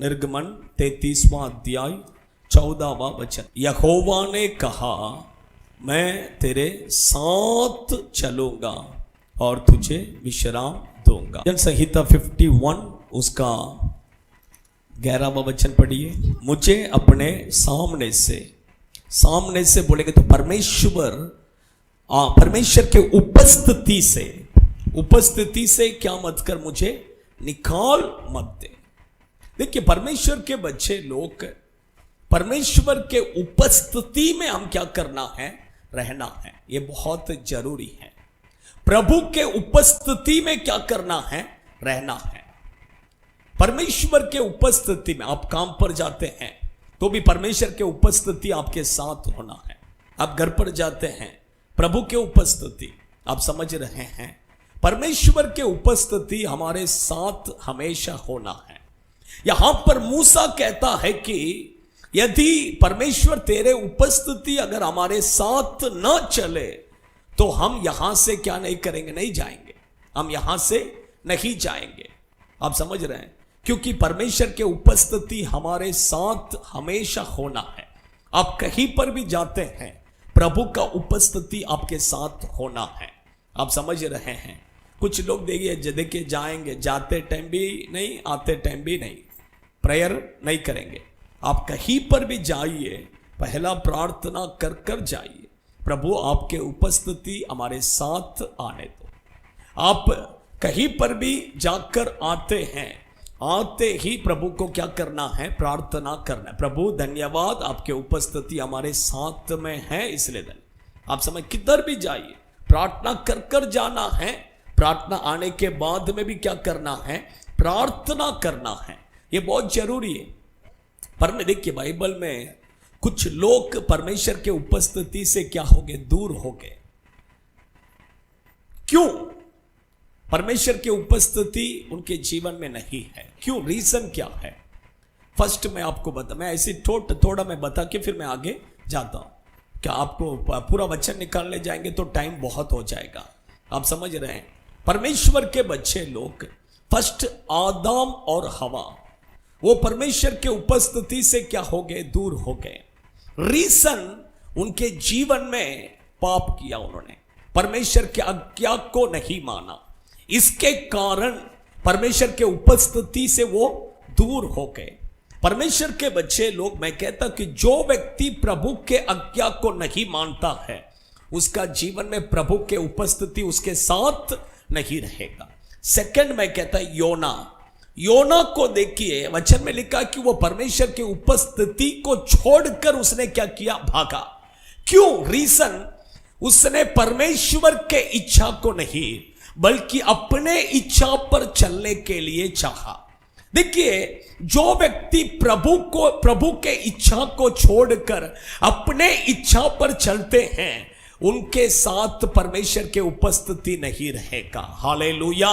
निर्गमन 33वां अध्याय 14वां वचन। यहोवा ने कहा, मैं तेरे साथ चलूंगा और तुझे विश्राम दूंगा। जन संहिता 51 उसका 11वां वचन पढ़िए। मुझे अपने सामने से बोलेंगे तो परमेश्वर के उपस्थिति से क्या मत कर, मुझे निकाल मत दे। देखिए, परमेश्वर के बच्चे लोग, परमेश्वर के उपस्थिति में हम क्या करना है, रहना है। ये बहुत जरूरी है। प्रभु के उपस्थिति में क्या करना है, रहना है। परमेश्वर के उपस्थिति में आप काम पर जाते हैं तो भी परमेश्वर के उपस्थिति आपके साथ होना है। आप घर पर जाते हैं, प्रभु के उपस्थिति, आप समझ रहे हैं, परमेश्वर के उपस्थिति हमारे साथ हमेशा होना है। यहां पर मूसा कहता है कि यदि परमेश्वर तेरे उपस्थिति अगर हमारे साथ न चले तो हम यहां से क्या नहीं करेंगे, नहीं जाएंगे, हम यहां से नहीं जाएंगे। आप समझ रहे हैं, क्योंकि परमेश्वर के उपस्थिति हमारे साथ हमेशा होना है। आप कहीं पर भी जाते हैं, प्रभु का उपस्थिति आपके साथ होना है। आप समझ रहे हैं। कुछ लोग देखिए जाएंगे, जाते टाइम भी नहीं, आते टाइम भी नहीं, प्रेयर नहीं करेंगे। आप कहीं पर भी जाइए, पहला प्रार्थना कर कर जाइए, प्रभु आपके उपस्थिति हमारे साथ आने दो। आप कहीं पर भी जाकर आते हैं, आते ही प्रभु को क्या करना है, प्रार्थना करना है। प्रभु धन्यवाद, आपके उपस्थिति हमारे साथ में है, इसलिए धन्यवाद। आप समझ, किधर भी जाइए प्रार्थना कर कर जाना है। प्रार्थना आने के बाद में भी क्या करना है, प्रार्थना करना है। ये बहुत जरूरी है। पर देखिए, बाइबल में कुछ लोग परमेश्वर के उपस्थिति से क्या हो गए, दूर हो गए। क्यों? परमेश्वर की उपस्थिति उनके जीवन में नहीं है। क्यों? रीजन क्या है? फर्स्ट मैं आपको मैं ऐसे थोड़ा मैं बता के फिर मैं आगे जाता हूं। क्या आपको पूरा वचन निकालने जाएंगे तो टाइम बहुत हो जाएगा। आप समझ रहे हैं। परमेश्वर के बच्चे लोग, फर्स्ट आदम और हवा, वो परमेश्वर के उपस्थिति से क्या हो गए, दूर हो गए। रीजन, उनके जीवन में पाप किया, उन्होंने परमेश्वर के आज्ञा को नहीं माना। इसके कारण परमेश्वर के उपस्थिति से वो दूर हो गए। परमेश्वर के बच्चे लोग, मैं कहता कि जो व्यक्ति प्रभु के आज्ञा को नहीं मानता है, उसका जीवन में प्रभु के उपस्थिति उसके साथ नहीं रहेगा। सेकंड, मैं कहता योना को देखिए, वचन में लिखा कि वो परमेश्वर की उपस्थिति को छोड़कर उसने क्या किया, भागा। क्यों? रीजन, उसने परमेश्वर के इच्छा को नहीं बल्कि अपने इच्छा पर चलने के लिए चाहा। देखिए, जो व्यक्ति प्रभु के इच्छा को छोड़कर अपने इच्छा पर चलते हैं, उनके साथ परमेश्वर के उपस्थिति नहीं रहेगा। हालेलुया।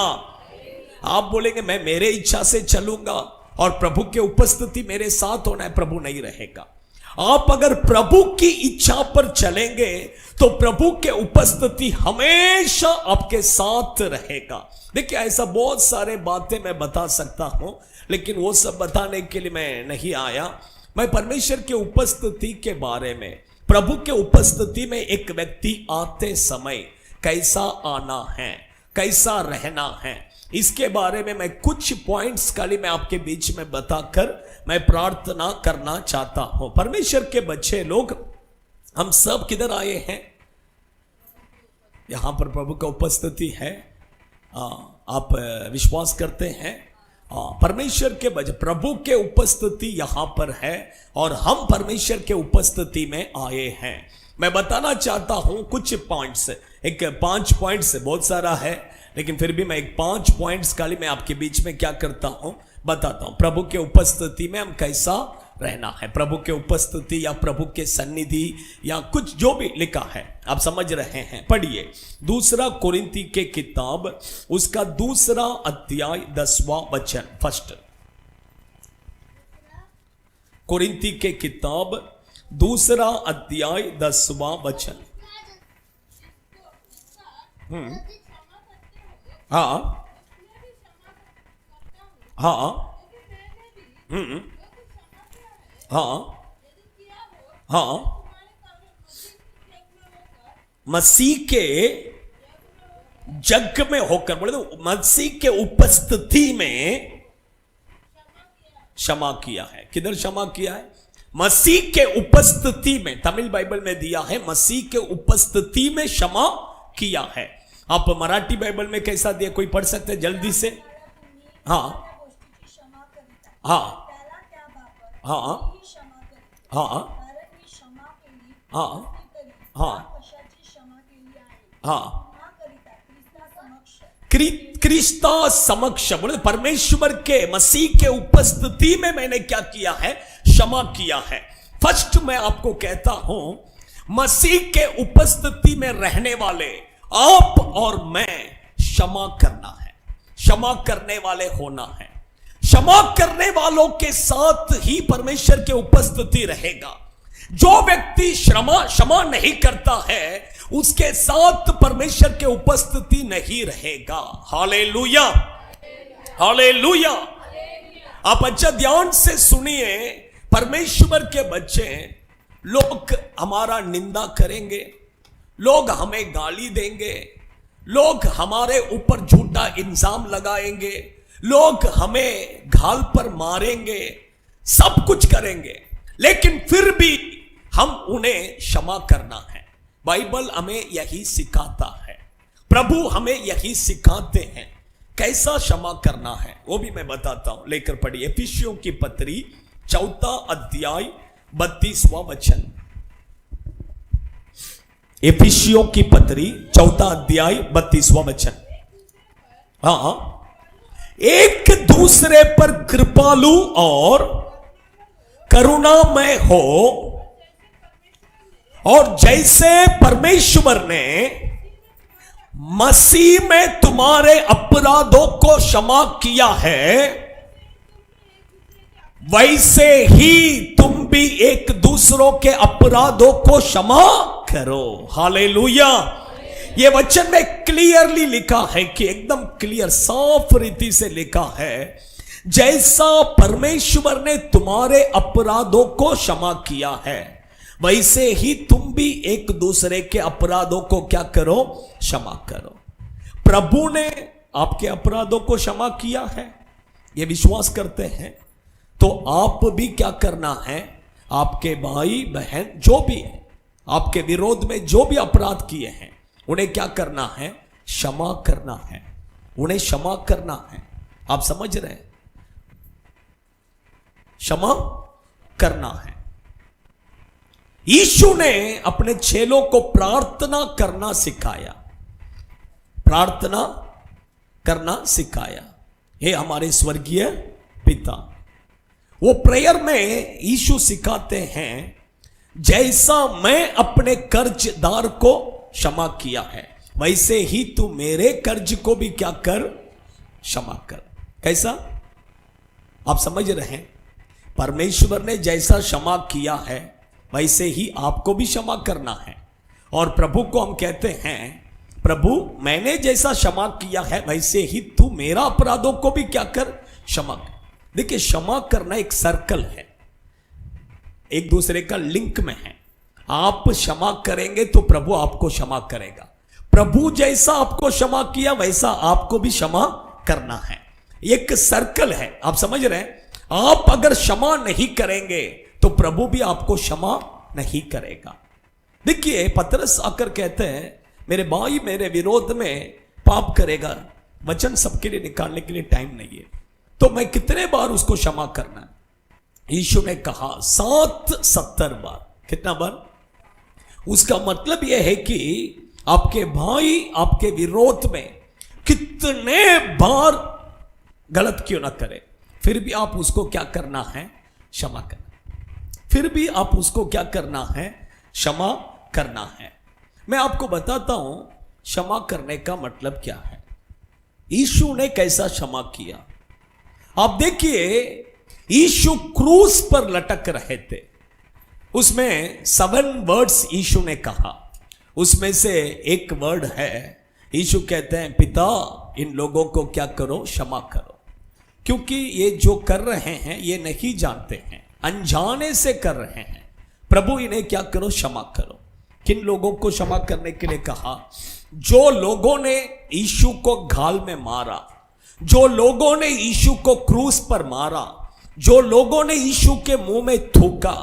आप बोलेंगे मैं मेरे इच्छा से चलूंगा और प्रभु के उपस्थिति मेरे साथ होना है, प्रभु नहीं रहेगा। आप अगर प्रभु की इच्छा पर चलेंगे तो प्रभु के उपस्थिति हमेशा आपके साथ रहेगा। देखिए, ऐसा बहुत सारे बातें मैं बता सकता हूं, लेकिन वो सब बताने के लिए मैं नहीं आया। मैं परमेश्वर के उपस्थिति के बारे में, प्रभु के उपस्थिति में एक व्यक्ति आते समय कैसा आना है, कैसा रहना है, इसके बारे में मैं कुछ पॉइंट्स खाली मैं आपके बीच में बताकर मैं प्रार्थना करना चाहता हूं। परमेश्वर के बच्चे लोग, हम सब किधर आए हैं? यहां पर प्रभु का उपस्थिति है। आप विश्वास करते हैं? परमेश्वर के बच्चे, प्रभु के उपस्थिति यहां पर है और हम परमेश्वर के उपस्थिति में आए हैं। मैं बताना चाहता हूं कुछ पॉइंट्स, एक 5 पॉइंट्स, बहुत सारा है लेकिन फिर भी मैं एक 5 पॉइंट्स खाली मैं आपके बीच में क्या करता हूं, बताता हूं। प्रभु के उपस्थिति में हम कैसा रहना है, प्रभु के उपस्थिति या प्रभु के सन्निधि या कुछ जो भी लिखा है, आप समझ रहे हैं। पढ़िए, 2 कोरिन्थी के किताब उसका 2 अध्याय 10वां वचन। फर्स्ट कोरिन्थी के किताब 2 अध्याय 10वां वचन। हाँ हाँ, हाँ हाँ, मसीह के जग में होकर, बोले तो मसीह के उपस्थिति में क्षमा किया है। किधर क्षमा किया है? मसीह के उपस्थिति में। तमिल बाइबल में दिया है मसीह के उपस्थिति में क्षमा किया है। आप मराठी बाइबल में कैसा दिया, कोई पढ़ सकते हैं जल्दी से? हाँ हाँ हाँ हाँ हाँ हाँ हाँ, क्रिस्ता समक्ष, बोले परमेश्वर के मसीह के उपस्थिति में मैंने क्या किया है? क्षमा किया है। फर्स्ट मैं आपको कहता हूं, मसीह के उपस्थिति में रहने वाले आप और मैं क्षमा करना है, क्षमा करने वाले होना है। क्षमा करने वालों के साथ ही परमेश्वर के उपस्थिति रहेगा। जो व्यक्ति क्षमा नहीं करता है उसके साथ परमेश्वर के उपस्थिति नहीं रहेगा। Hallelujah, hallelujah. आप अच्छा ध्यान से सुनिए, परमेश्वर के बच्चे, लोग हमारा निंदा करेंगे, लोग हमें गाली देंगे, लोग हमारे ऊपर झूठा इल्जाम लगाएंगे, लोग हमें घाल पर मारेंगे, सब कुछ करेंगे, लेकिन फिर भी हम उन्हें क्षमा करना है। बाइबल हमें यही सिखाता है, प्रभु हमें यही सिखाते हैं कैसा क्षमा करना है, वो भी मैं बताता हूं। लेकर पढ़िए एफिसियों की पत्री 4 अध्याय 32वां वचन। एफिसियों की पत्री 4 अध्याय 32वां वचन। हाँ, एक दूसरे पर कृपालु और करुणामय हो, और जैसे परमेश्वर ने मसीह में तुम्हारे अपराधों को क्षमा किया है, वैसे ही तुम भी एक दूसरों के अपराधों को क्षमा करो। हालेलुया। यह वचन में क्लियरली लिखा है कि एकदम क्लियर साफ रीति से लिखा है, जैसा परमेश्वर ने तुम्हारे अपराधों को क्षमा किया है, वैसे ही तुम भी एक दूसरे के अपराधों को क्या करो? क्षमा करो। प्रभु ने आपके अपराधों को क्षमा किया है, ये विश्वास करते हैं, तो आप भी क्या करना है? आपके भाई बहन जो भी है, आपके विरोध में जो भी अपराध किए हैं, उन्हें क्या करना है? क्षमा करना है, उन्हें क्षमा करना है। आप समझ रहे हैं? क्षमा करना है। यीशु ने अपने चेलों को प्रार्थना करना सिखाया, प्रार्थना करना सिखाया। हे हमारे स्वर्गीय पिता, वो प्रेयर में यीशु सिखाते हैं, जैसा मैं अपने कर्जदार को क्षमा किया है, वैसे ही तू मेरे कर्ज को भी क्या कर? क्षमा कर। कैसा? आप समझ रहे हैं? परमेश्वर ने जैसा क्षमा किया है, वैसे ही आपको भी क्षमा करना है। और प्रभु को हम कहते हैं, प्रभु मैंने जैसा क्षमा किया है, वैसे ही तू मेरा अपराधों को भी क्या कर? क्षमा कर। देखिए, क्षमा करना एक सर्कल है, एक दूसरे का लिंक में है। आप क्षमा करेंगे तो प्रभु आपको क्षमा करेगा। प्रभु जैसा आपको क्षमा किया, वैसा आपको भी क्षमा करना है। एक सर्कल है, आप समझ रहे हैं? आप अगर क्षमा नहीं करेंगे तो प्रभु भी आपको क्षमा नहीं करेगा। देखिए, पतरस आकर कहते हैं, मेरे भाई मेरे विरोध में पाप करेगा, वचन सबके लिए निकालने के लिए टाइम नहीं है, तो मैं कितने बार उसको क्षमा करना है? यीशु ने कहा 770 बार। कितना बार? उसका मतलब यह है कि आपके भाई आपके विरोध में कितने बार गलत क्यों ना करे, फिर भी आप उसको क्या करना है? क्षमा करना। फिर भी आप उसको क्या करना है? क्षमा करना है। मैं आपको बताता हूं क्षमा करने का मतलब क्या है। यीशु ने कैसा क्षमा किया, आप देखिए। यीशु क्रूस पर लटक रहे थे, उसमें 7 वर्ड्स यीशु ने कहा, उसमें से एक वर्ड है, यीशु कहते हैं, पिता इन लोगों को क्या करो? क्षमा करो। क्योंकि ये जो कर रहे हैं ये नहीं जानते हैं, अनजाने से कर रहे हैं। प्रभु इन्हें क्या करो, क्षमा करो। किन लोगों को क्षमा करने के लिए कहा? जो लोगों ने यीशु को घाल में मारा, जो लोगों ने यीशु को क्रूस पर मारा, जो लोगों ने यीशु के मुंह में थूका,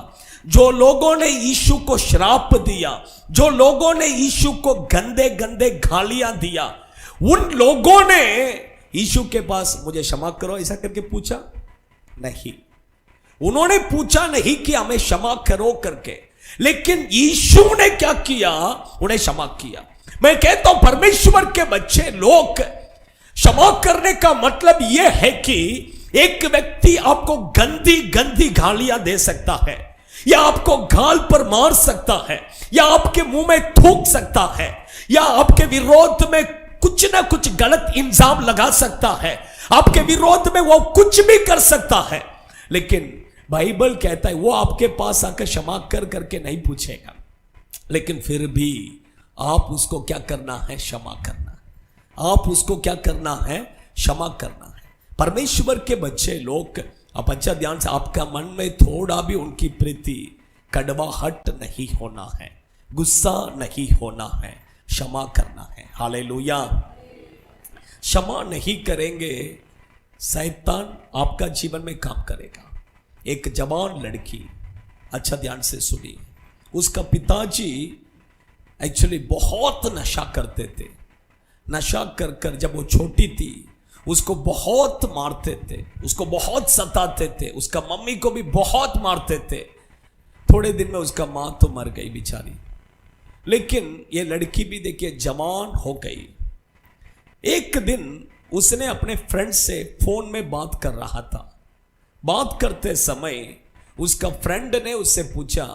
जो लोगों ने यीशु को श्राप दिया, जो लोगों ने यीशु को गंदे गंदे गालियां दिया, उन लोगों ने यीशु के पास मुझे क्षमा करो ऐसा करके पूछा नहीं। उन्होंने पूछा नहीं कि हमें क्षमा करो करके, लेकिन यीशु ने क्या किया? उन्हें क्षमा किया। मैं कहता हूं परमेश्वर के बच्चे लोग, क्षमा करने का मतलब यह है कि एक व्यक्ति आपको गंदी गंदी गालियां दे सकता है, या आपको गाल पर मार सकता है, या आपके मुंह में थूक सकता है, या आपके विरोध में कुछ ना कुछ गलत इल्जाम लगा सकता है, आपके विरोध में वो कुछ भी कर सकता है। लेकिन बाइबल कहता है वो आपके पास आकर क्षमा कर करके नहीं पूछेगा, लेकिन फिर भी आप उसको क्या करना है? क्षमा करना। आप उसको क्या करना है? क्षमा करना है। परमेश्वर के बच्चे लोग, आप अच्छा ध्यान से, आपका मन में थोड़ा भी उनकी प्रीति, कड़वाहट नहीं होना है, गुस्सा नहीं होना है, क्षमा करना है। हालेलुया। क्षमा नहीं करेंगे, शैतान आपका जीवन में काम करेगा। एक जवान लड़की, अच्छा ध्यान से सुनिए, उसका पिताजी एक्चुअली बहुत नशा करते थे। नशा कर कर जब वो छोटी थी उसको बहुत मारते थे, उसको बहुत सताते थे, उसका मम्मी को भी बहुत मारते थे। थोड़े दिन में उसका माँ तो मर गई बेचारी, लेकिन ये लड़की भी देखिए जवान हो गई। एक दिन उसने अपने फ्रेंड से फोन में बात कर रहा था। बात करते समय उसका फ्रेंड ने उससे पूछा,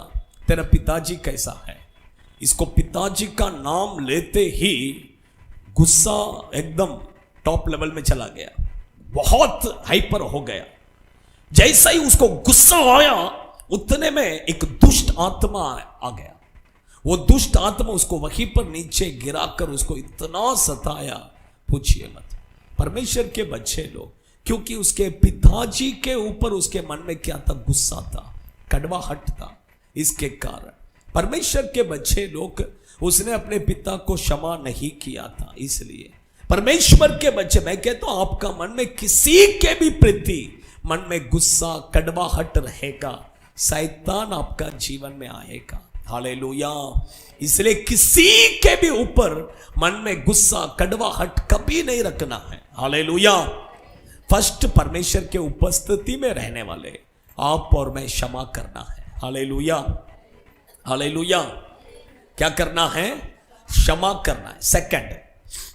तेरा पिताजी कैसा है? इसको पिताजी का नाम लेते ही गुस्सा एकदम टॉप लेवल में चला गया, बहुत हाइपर हो गया। जैसा ही उसको गुस्सा आया उतने में एक दुष्ट आत्मा आ गया। वो दुष्ट आत्मा उसको वहीं पर नीचे गिराकर उसको इतना सताया, पूछिए मत। परमेश्वर के बच्चे लोग, क्योंकि उसके पिताजी के ऊपर उसके मन में क्या था? गुस्सा था, कड़वाहट था। इसके कारण परमेश्वर के बच्चे लोग, उसने अपने पिता को क्षमा नहीं किया था। इसलिए परमेश्वर के बच्चे, मैं कहता हूं आपका मन में किसी के भी प्रति मन में गुस्सा, कड़वाहट रहेगा, शैतान आपका जीवन में आएगा। हालेलुया। इसलिए किसी के भी ऊपर मन में गुस्सा, कड़वाहट कभी नहीं रखना है। हालेलुया। फर्स्ट परमेश्वर के उपस्थिति में रहने वाले आप और मैं क्षमा करना है। Hallelujah, hallelujah. क्या करना है? क्षमा करना है।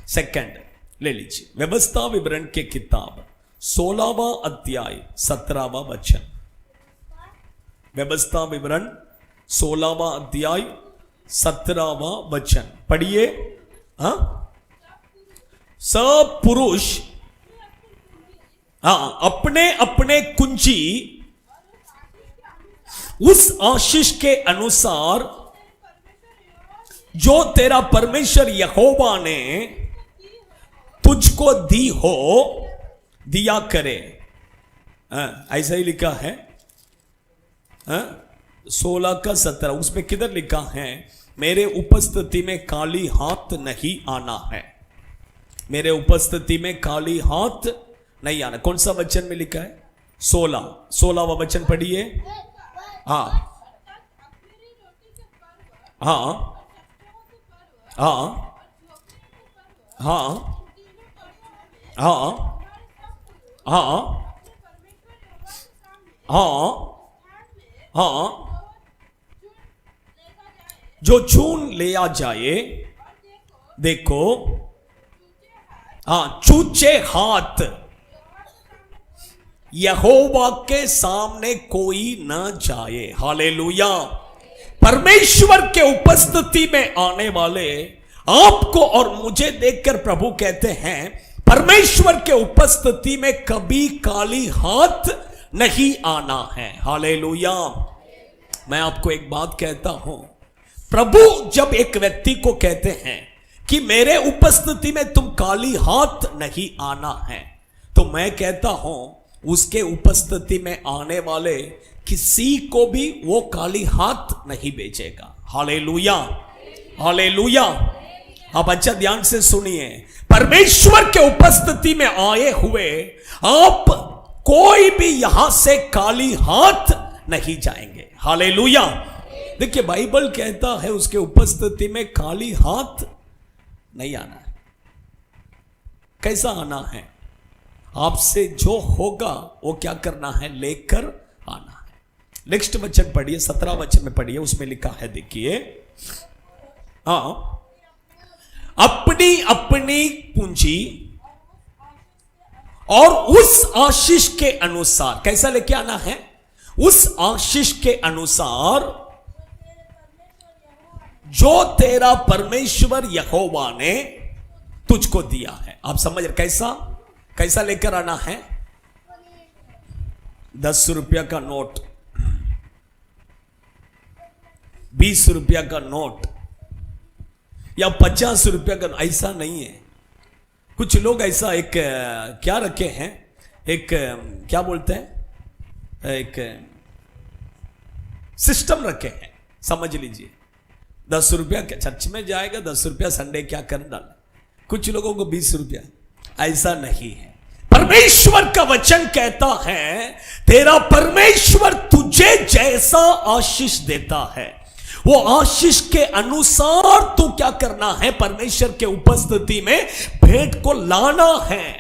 सेकंड ले लीजिए, व्यवस्था विवरण के किताब 16वां अध्याय 17वां वचन। व्यवस्था विवरण 16वां अध्याय 17वां वचन पढ़िए। सब पुरुष अपने अपने कुंजी उस आशीष के अनुसार जो तेरा परमेश्वर यहोवा ने तुझको दी हो दिया करे। ऐसा ही लिखा है 16 का 17। उसमें किधर लिखा है? मेरे उपस्थिति में खाली हाथ नहीं आना है। मेरे उपस्थिति में खाली हाथ नहीं आना। कौन सा वचन में लिखा है? 16वां वचन पढ़िए। हाँ हाँ हाँ हाँ हाँ हाँ हाँ हाँ, जो चून ले आ जाए। देखो, हाँ, चूचे हाथ यहोवा के सामने कोई न जाए। हालेलुया। परमेश्वर के उपस्थिति में आने वाले आपको और मुझे देखकर प्रभु कहते हैं, परमेश्वर के उपस्थिति में कभी खाली हाथ नहीं आना है। हालेलुया। मैं आपको एक बात कहता हूं, प्रभु जब एक व्यक्ति को कहते हैं कि मेरे उपस्थिति में तुम खाली हाथ नहीं आना है, तो मैं कहता हूं उसके उपस्थिति में आने वाले किसी को भी वो खाली हाथ नहीं भेजेगा। Hallelujah, hallelujah. आप अच्छा ध्यान से सुनिए, परमेश्वर के उपस्थिति में आए हुए आप कोई भी यहां से खाली हाथ नहीं जाएंगे। हालेलुया। देखिए बाइबल कहता है उसके उपस्थिति में खाली हाथ नहीं आना है। कैसा आना है? आपसे जो होगा वो क्या करना है? लेकर आना है। नेक्स्ट वचन पढ़िए, 17 वचन में पढ़िए, उसमें लिखा है, देखिए, हाँ, अपनी अपनी पूंजी और उस आशीष के अनुसार, कैसा लेके आना है? उस आशीष के अनुसार जो तेरा परमेश्वर यहोवा ने तुझको दिया है। आप समझ रहे? कैसा लेकर आना है? 10 रुपया का नोट, 20 रुपया का नोट या 50 रुपया का, ऐसा नहीं है। कुछ लोग ऐसा एक क्या रखे हैं, एक क्या बोलते हैं, एक सिस्टम रखे हैं, समझ लीजिए। 10 रुपया चर्च में जाएगा, 10 रुपया संडे क्या करने डाले, कुछ लोगों को 20 रुपया। ऐसा नहीं है। परमेश्वर का वचन कहता है तेरा परमेश्वर तुझे जैसा आशीष देता है, वो आशीष के अनुसार तू क्या करना है? परमेश्वर के उपस्थिति में भेंट को लाना है।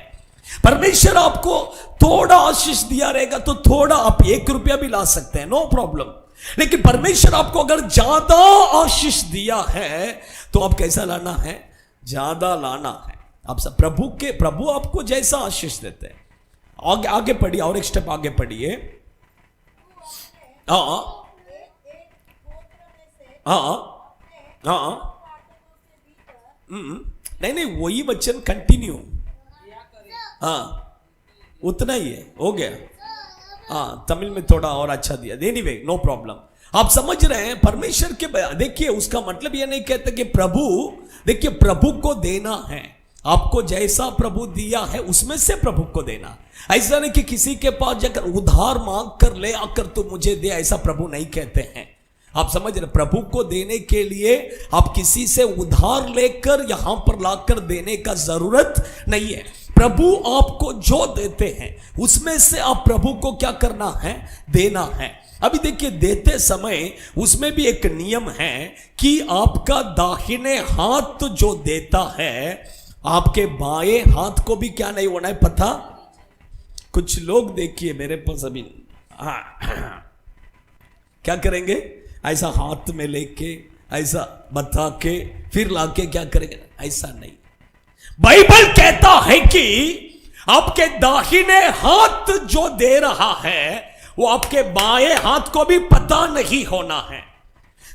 परमेश्वर आपको थोड़ा आशीष दिया रहेगा तो थोड़ा आप 1 रुपया भी ला सकते हैं, नो प्रॉब्लम। लेकिन परमेश्वर आपको अगर ज्यादा आशीष दिया है तो आप कैसा लाना है? ज्यादा लाना है। आप सब प्रभु आपको जैसा आशीष देते हैं। आगे पढ़िए, और एक स्टेप आगे पढ़िए। हाँ हाँ हाँ, नहीं, वही वचन कंटिन्यू, हाँ उतना ही है, हो गया। हाँ, तमिल में थोड़ा और अच्छा दिया, एनीवे नो प्रॉब्लम। आप समझ रहे हैं परमेश्वर के, देखिए उसका मतलब ये नहीं कहते कि प्रभु, देखिए प्रभु को देना है, आपको जैसा प्रभु दिया है उसमें से प्रभु को देना। ऐसा नहीं कि किसी के पास जाकर उधार मांग कर ले आकर तो मुझे दे, ऐसा प्रभु नहीं कहते हैं। आप समझ रहे? प्रभु को देने के लिए आप किसी से उधार लेकर यहां पर लाकर देने का जरूरत नहीं है। प्रभु आपको जो देते हैं उसमें से आप प्रभु को क्या करना है? देना है। अभी देखिए देते समय उसमें भी एक नियम है कि आपका दाहिने हाथ जो देता है आपके बाएं हाथ को भी क्या नहीं होना है, पता? कुछ लोग देखिए मेरे पास अभी क्या करेंगे, ऐसा हाथ में लेके ऐसा बता के फिर लाके क्या करेंगे? ऐसा नहीं। बाइबल कहता है कि आपके दाहिने हाथ जो दे रहा है वो आपके बाएं हाथ को भी पता नहीं होना है।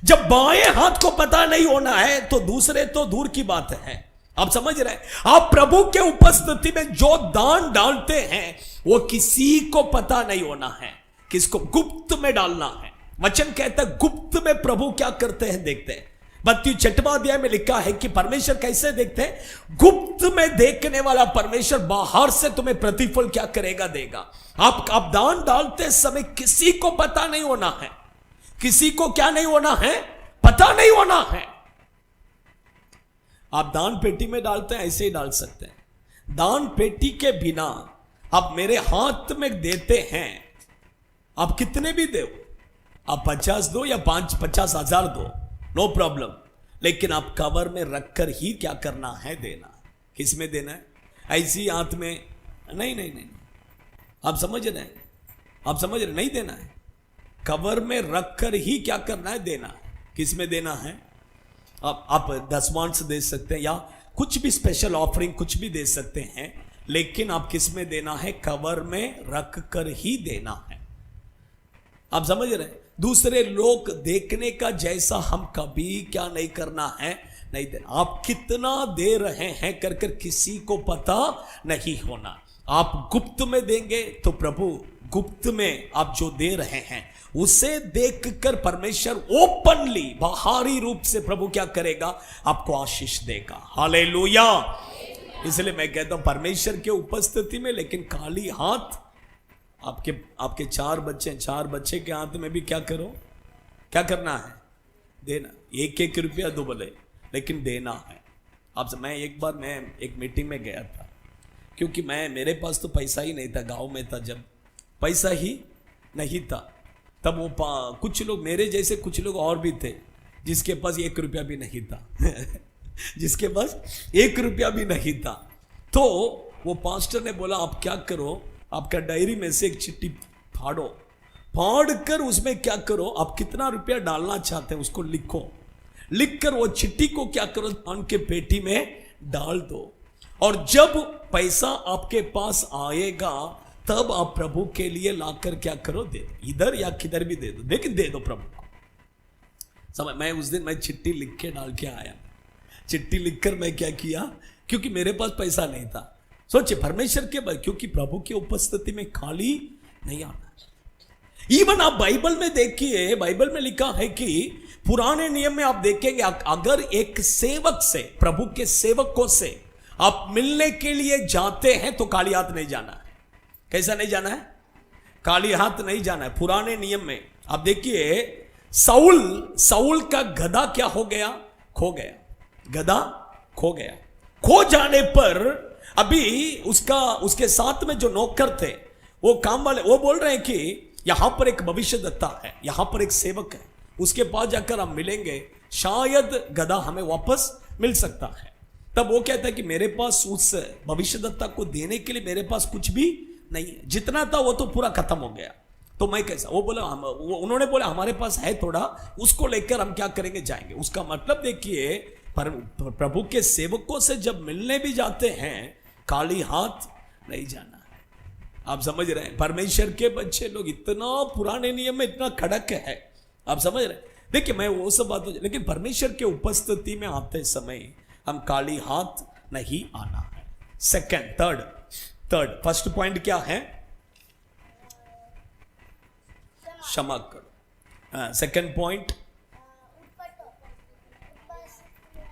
जब बाएं हाथ को पता नहीं होना है तो दूसरे तो दूर की बात है। आप समझ रहे हैं? आप प्रभु के उपस्थिति में जो दान डालते हैं वो किसी को पता नहीं होना है। किसको? गुप्त में डालना है। वचन कहता है गुप्त में प्रभु क्या करते हैं देखते हैं। मत्ती 6वां अध्याय में लिखा है कि परमेश्वर कैसे देखते हैं? गुप्त में देखने वाला परमेश्वर बाहर से तुम्हें प्रतिफल क्या करेगा? देगा। आप दान डालते समय किसी को पता नहीं होना है। किसी को क्या नहीं होना है? पता नहीं होना है। आप दान पेटी में डालते हैं, ऐसे ही डाल सकते हैं। दान पेटी के बिना आप मेरे हाथ में देते हैं, आप कितने भी दो, आप 50 दो या 50,000 दो, नो प्रॉब्लम। लेकिन आप कवर में रखकर ही क्या करना है? देना। किस में देना है? ऐसी हाथ में नहीं नहीं नहीं। आप समझ रहे हैं? आप समझ रहे? नहीं देना है। कवर में रखकर ही क्या करना है? देना। किस में देना है? आप दसवांश दे सकते हैं या कुछ भी स्पेशल ऑफरिंग कुछ भी दे सकते हैं, लेकिन आप किस में देना है? कवर में रख कर ही देना है। आप समझ रहे हैं? दूसरे लोग देखने का जैसा हम कभी क्या नहीं करना है? नहीं देना। आप कितना दे रहे हैं कर कर किसी को पता नहीं होना। आप गुप्त में देंगे तो प्रभु गुप्त में आप जो दे रहे हैं उसे देखकर परमेश्वर ओपनली बाहरी रूप से प्रभु क्या करेगा? आपको आशीष देगा। हालेलुया। इसलिए मैं कहता हूं परमेश्वर के उपस्थिति में लेकिन खाली हाथ आपके आपके चार बच्चे के हाथ में भी क्या करो, क्या करना है, देना। एक एक रुपया दो बोले, लेकिन देना है आपसे। मैं एक मीटिंग में गया था, क्योंकि मेरे पास तो पैसा ही नहीं था, गांव में था जब, पैसा ही नहीं था तब। वो कुछ लोग मेरे जैसे, कुछ लोग और भी थे जिसके पास 1 रुपया भी नहीं था जिसके पास 1 रुपया भी नहीं था। तो वो पास्टर ने बोला, आप क्या करो, आपका डायरी में से एक चिट्ठी फाड़ो, फाड़ कर उसमें क्या करो, आप कितना रुपया डालना चाहते हैं उसको लिखो, लिखकर वो चिट्ठी को क्या करो, धान के पेटी में डाल दो, और जब पैसा आपके पास आएगा तब आप प्रभु के लिए लाकर क्या करो, दे दो, इधर या किधर भी दे दो, लेकिन दे दो प्रभु को। समझ। मैं उस दिन मैं चिट्ठी लिख के डाल के आया। चिट्ठी लिखकर मैं क्या किया, क्योंकि मेरे पास पैसा नहीं था। सोचिए, परमेश्वर के, क्योंकि प्रभु की उपस्थिति में खाली नहीं आना। इवन आप बाइबल में देखिए, बाइबल में लिखा है कि पुराने नियम में आप देखेंगे, अगर एक सेवक से, प्रभु के सेवकों से आप मिलने के लिए जाते हैं तो खाली हाथ नहीं जाना है। कैसा नहीं जाना है? खाली हाथ नहीं जाना है। पुराने नियम में आप देखिए, साउल का गधा क्या हो गया, खो गया, गधा खो गया। खो जाने पर अभी उसके साथ में जो नौकर थे, वो काम वाले, वो बोल रहे हैं कि यहां पर एक भविष्यद्वक्ता है, यहां पर एक सेवक है, उसके पास जाकर हम मिलेंगे, शायद गधा हमें वापस मिल सकता है। तब वो कहता है कि मेरे पास उस भविष्यद्वक्ता को देने के लिए मेरे पास कुछ भी नहीं है, जितना था वो तो पूरा खत्म हो गया, तो मैं कैसा। वो बोला, उन्होंने बोला हमारे पास है थोड़ा, उसको लेकर हम क्या करेंगे, जाएंगे। उसका मतलब देखिए, प्रभु के सेवकों से जब मिलने भी जाते हैं खाली हाथ नहीं जाना है। आप समझ रहे हैं? परमेश्वर के बच्चे लोग इतना पुराने नियम में इतना खड़क है, आप समझ रहे हैं? देखिए, मैं वो सब बात, लेकिन परमेश्वर के उपस्थिति में आते समय हम खाली हाथ नहीं आना है। सेकंड, थर्ड, फर्स्ट पॉइंट क्या है? क्षमा करो। सेकंड पॉइंट,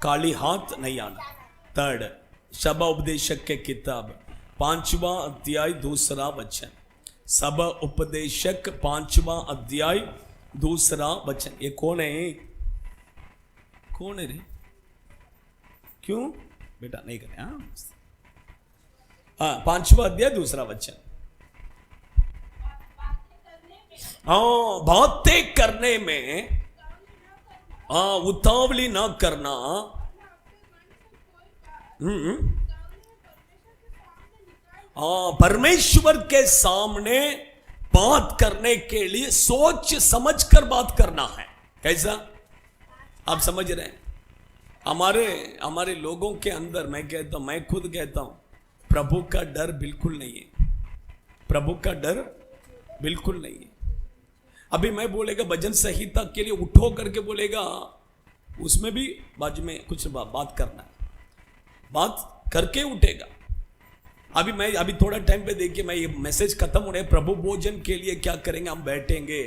खाली हाथ नहीं आना। थर्ड, सभा उपदेशक के किताब 5वां अध्याय 2रा वचन। सभा उपदेशक 5वां अध्याय 2रा वचन। ये कौन है? कौन है रे? क्यों बेटा नहीं करे? हाँ, 5वां अध्याय 2रा वचन। हाँ, बातें करने में उतावली ना करना। परमेश्वर के सामने बात करने के लिए सोच समझ कर बात करना है। कैसा? आप समझ रहे हैं? हमारे लोगों के अंदर, मैं कहता हूं, मैं खुद कहता हूं, प्रभु का डर बिल्कुल नहीं है। प्रभु का डर बिल्कुल नहीं है। अभी मैं बोलेगा भजन संहिता के लिए उठो करके बोलेगा, उसमें भी बाजू में कुछ बात करना है, बात करके उठेगा। अभी थोड़ा टाइम पे देखिए, मैं ये मैसेज खत्म हो रहे, प्रभु भोजन के लिए क्या करेंगे, हम बैठेंगे,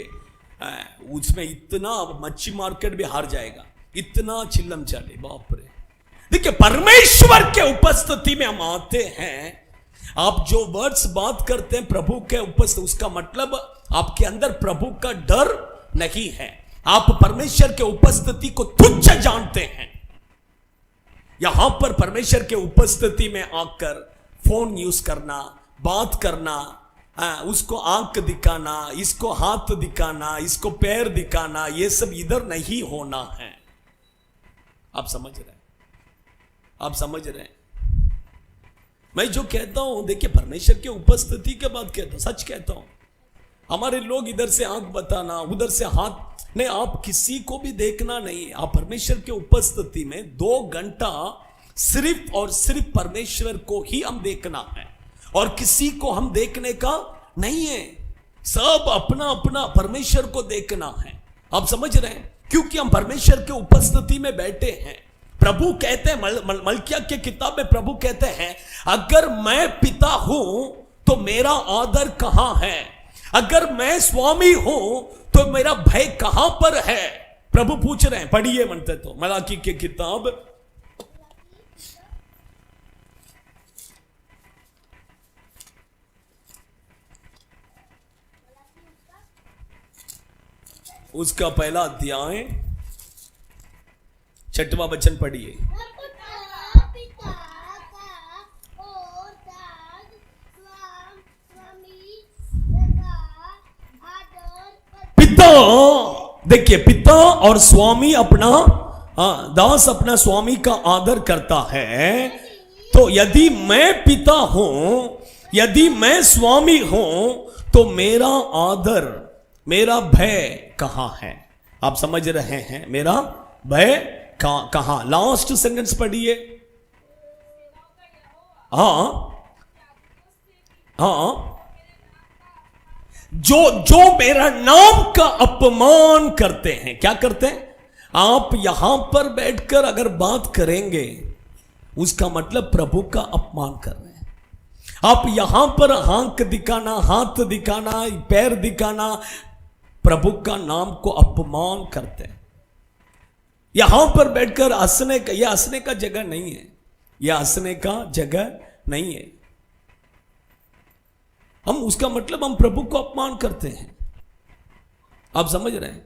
उसमें इतना मच्छी मार्केट भी हार जाएगा, इतना चिल्लम चाले, बाप रे। देखिए, परमेश्वर के उपस्थिति में हम आते हैं, आप जो वर्ड्स बात करते हैं प्रभु के उपस्थिति, उसका मतलब आपके अंदर प्रभु का डर नहीं है। आप परमेश्वर के उपस्थिति को तुच्छ जानते हैं। यहां पर परमेश्वर के उपस्थिति में आकर फोन यूज करना, बात करना, उसको आंख दिखाना, इसको हाथ दिखाना, इसको पैर दिखाना, ये सब इधर नहीं होना है। आप समझ रहे हैं? आप समझ रहे हैं? मैं जो कहता हूं, देखिए, परमेश्वर के उपस्थिति के बाद कहता हूं, सच कहता हूं। हमारे लोग इधर से आंख बताना, उधर से हाथ नहीं, आप किसी को भी देखना नहीं। आप परमेश्वर के उपस्थिति में 2 घंटा सिर्फ और सिर्फ परमेश्वर को ही हम देखना है, और किसी को हम देखने का नहीं है। सब अपना अपना परमेश्वर को देखना है। आप समझ रहे हैं? क्योंकि हम परमेश्वर के उपस्थिति में बैठे हैं। प्रभु कहते हैं, मलकिया के किताब में प्रभु कहते हैं, अगर मैं पिता हूं तो मेरा आदर कहां है? अगर मैं स्वामी हूं तो मेरा भय कहां पर है? प्रभु पूछ रहे हैं। पढ़िए मनते तो मलाकी की किताब उसका पहला अध्याय 6वां वचन पढ़िए। पिता, देखिए, पिता और स्वामी अपना दास अपना स्वामी का आदर करता है। तो यदि मैं पिता हूं, यदि मैं स्वामी हूं, तो मेरा आदर, मेरा भय कहां है? आप समझ रहे हैं? मेरा भय कहां? लास्ट सेंटेंस पढ़िए। हाँ हाँ, जो मेरा नाम का अपमान करते हैं। क्या करते हैं? आप यहां पर बैठकर अगर बात करेंगे, उसका मतलब प्रभु का अपमान कर रहे हैं। आप यहां पर आंख दिखाना, हाथ दिखाना, पैर दिखाना, प्रभु का नाम को अपमान करते हैं। यहां पर बैठकर हंसने का, यह हंसने का जगह नहीं है, यह हंसने का जगह नहीं है। हम उसका मतलब हम प्रभु को अपमान करते हैं। आप समझ रहे हैं?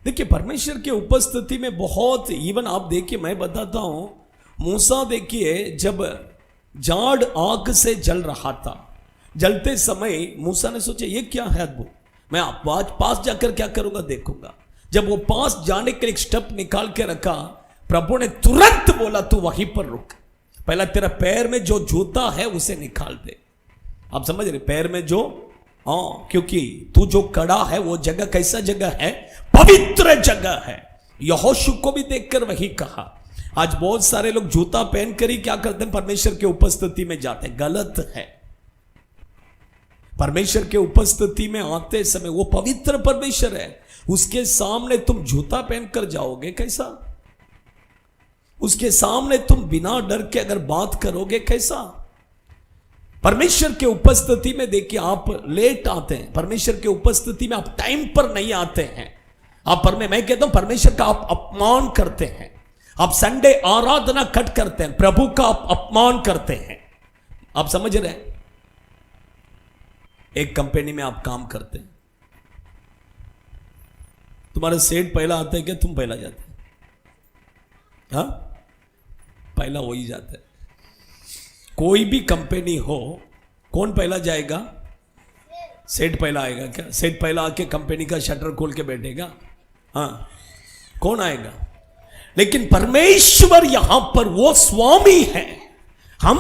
देखिए, परमेश्वर की उपस्थिति में बहुत, इवन आप देखिए, मैं बताता हूं, मूसा देखिए, जब जाड़ आग से जल रहा था, जलते समय मूसा ने सोचा ये क्या है अद्भुत, मैं आज पास जाकर क्या करूंगा देखूंगा। जब वो पास जाने के लिए एक स्टेप निकाल के रखा, प्रभु ने तुरंत बोला तू वहीं पर रुक, पहला तेरा पैर में जो जूता है उसे निकाल दे। आप समझ रहे? पैर में जो, हाँ, क्योंकि तू जो कड़ा है वो जगह कैसा जगह है? पवित्र जगह है। यहोशू को भी देखकर वही कहा। आज बहुत सारे लोग जूता पहनकर ही क्या करते हैं? परमेश्वर के उपस्थिति में जाते हैं। गलत है। परमेश्वर के उपस्थिति में आते समय वो पवित्र परमेश्वर है, उसके सामने तुम जूता पहनकर जाओगे कैसा? उसके सामने तुम बिना डर के अगर बात करोगे कैसा? परमेश्वर के उपस्थिति में देखिए, आप लेट आते हैं, परमेश्वर के उपस्थिति में आप टाइम पर नहीं आते हैं। मैं कहता हूं परमेश्वर का आप अपमान करते हैं। आप संडे आराधना कट करते हैं, प्रभु का आप अपमान करते हैं। आप समझ रहे हैं? एक कंपनी में आप काम करते हैं, तुम्हारा सेठ पहला आता है क्या? तुम पहला जाते हैं? हाँ, पहला वही जाता है। कोई भी कंपनी हो, कौन पहला जाएगा? सेठ पहला आएगा क्या? सेठ पहला आके कंपनी का शटर खोल के बैठेगा? हाँ, कौन आएगा? लेकिन परमेश्वर यहां पर वो स्वामी है, हम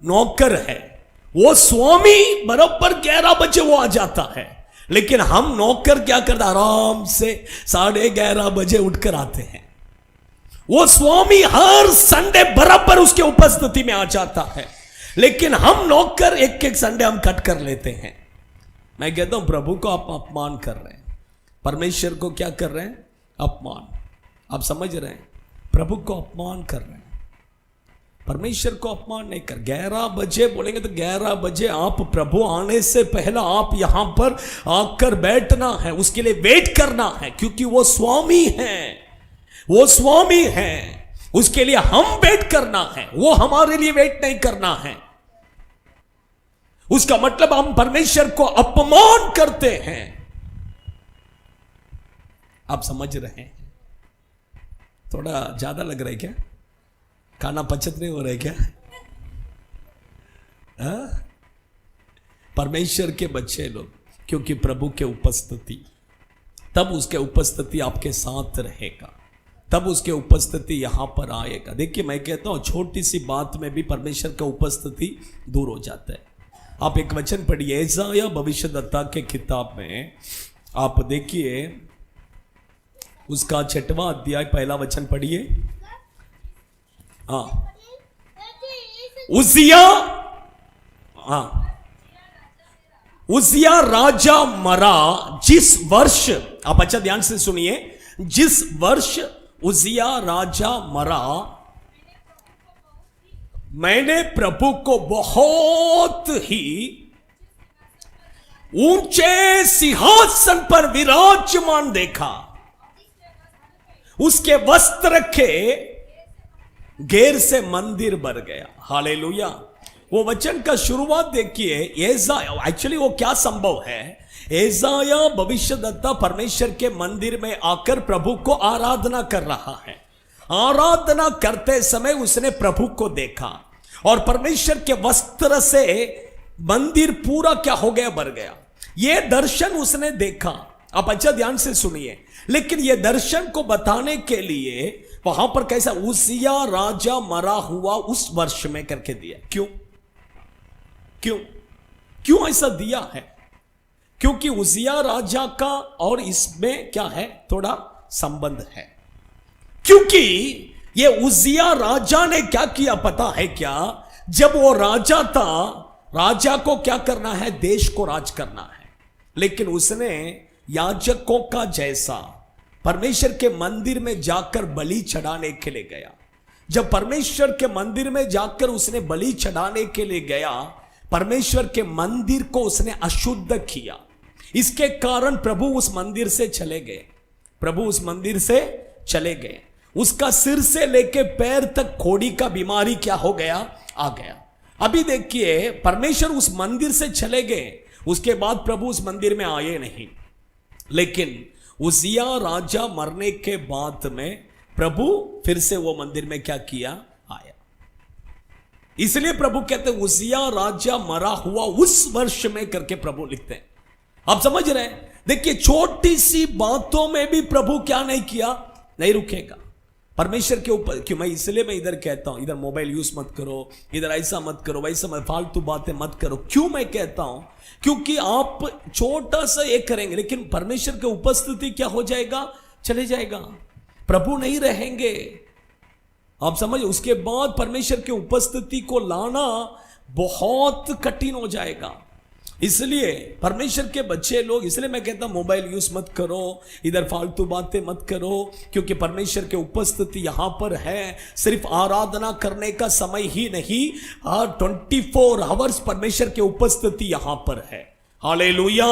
नौकर है। वो स्वामी बराबर 11 बजे वो आ जाता है, लेकिन हम नौकर क्या करते? आराम से 11:30 बजे उठकर आते हैं। वो स्वामी हर संडे बराबर उसके उपस्थिति में आ जाता है, लेकिन हम नौकर एक एक संडे हम कट कर लेते हैं। मैं कहता हूं प्रभु को आप अपमान कर रहे हैं, परमेश्वर को क्या कर रहे हैं? अपमान। आप समझ रहे हैं? प्रभु को अपमान कर रहे हैं, परमेश्वर को अपमान नहीं कर। 11 बजे बोलेंगे तो 11 बजे आप, प्रभु आने से पहला आप यहां पर आकर बैठना है, उसके लिए वेट करना है, क्योंकि वो स्वामी है, वो स्वामी है, उसके लिए हम वेट करना है, वो हमारे लिए वेट नहीं करना है। उसका मतलब हम परमेश्वर को अपमान करते हैं। आप समझ रहे हैं? थोड़ा ज्यादा लग रहा है क्या? खाना पचत नहीं हो रहा है क्या? परमेश्वर के बच्चे लोग, क्योंकि प्रभु के उपस्थिति, तब उसके उपस्थिति आपके साथ रहेगा, तब उसके उपस्थिति यहां पर आएगा। देखिए, मैं कहता हूं छोटी सी बात में भी परमेश्वर का उपस्थिति दूर हो जाता है। आप एक वचन पढ़िए, यशायाह भविष्यद्वक्ता के किताब में आप देखिए, उसका 6वां अध्याय पहला वचन पढ़िए। हाँ, उजिया राजा मरा जिस वर्ष, आप अच्छा ध्यान से सुनिए, जिस वर्ष उजिया राजा मरा, मैंने प्रभु को बहुत ही ऊंचे सिंहासन पर विराजमान देखा, उसके वस्त्र के घेर से मंदिर भर गया। हालेलुया। वो वचन का शुरुआत देखिए, एक्चुअली वो क्या संभव है? एसाया भविष्यद्वक्ता परमेश्वर के मंदिर में आकर प्रभु को आराधना कर रहा है। आराधना करते समय उसने प्रभु को देखा और परमेश्वर के वस्त्र से मंदिर पूरा क्या हो गया, भर गया। यह दर्शन उसने देखा। आप अच्छा ध्यान से सुनिए। लेकिन यह दर्शन को बताने के लिए वहां पर कैसा, उसिया राजा मरा हुआ उस वर्ष में करके दिया। क्यों क्यों क्यों ऐसा दिया है? क्योंकि उसिया राजा का और इसमें क्या है, थोड़ा संबंध है। क्योंकि ये उसिया राजा ने क्या किया पता है क्या? जब वो राजा था, राजा को क्या करना है, देश को राज करना है। लेकिन उसने याजकों का जैसा परमेश्वर के मंदिर में जाकर बलि चढ़ाने के लिए गया। जब परमेश्वर के मंदिर में जाकर उसने बलि चढ़ाने के लिए गया, परमेश्वर के मंदिर को उसने अशुद्ध किया। इसके कारण प्रभु उस मंदिर से चले गए। प्रभु उस मंदिर से चले गए। उसका सिर से लेके पैर तक खोड़ी का बीमारी क्या हो गया, आ गया। अभी देखिए, परमेश्वर उस मंदिर से चले गए, उसके बाद प्रभु उस मंदिर में आए नहीं। लेकिन उसिया राजा मरने के बाद में प्रभु फिर से वो मंदिर में क्या किया, आया। इसलिए प्रभु कहते हैं उसिया राजा मरा हुआ उस वर्ष में करके प्रभु लिखते हैं। आप समझ रहे हैं? देखिए, छोटी सी बातों में भी प्रभु क्या नहीं किया, नहीं रुकेगा परमेश्वर के ऊपर। क्यों मैं इसलिए मैं इधर कहता हूं, इधर मोबाइल यूज मत करो, इधर ऐसा मत करो, वैसा मत, फालतू बातें मत करो। क्यों मैं कहता हूं? क्योंकि आप छोटा सा एक करेंगे, लेकिन परमेश्वर की उपस्थिति क्या हो जाएगा, चले जाएगा। प्रभु नहीं रहेंगे। आप समझ, उसके बाद परमेश्वर की उपस्थिति को लाना बहुत कठिन हो जाएगा। इसलिए परमेश्वर के बच्चे लोग, इसलिए मैं कहता हूं मोबाइल यूज मत करो, इधर फालतू बातें मत करो, क्योंकि परमेश्वर के उपस्थिति यहां पर है। सिर्फ आराधना करने का समय ही नहीं, 24 आवर्स परमेश्वर के उपस्थिति यहां पर है। Hallelujah,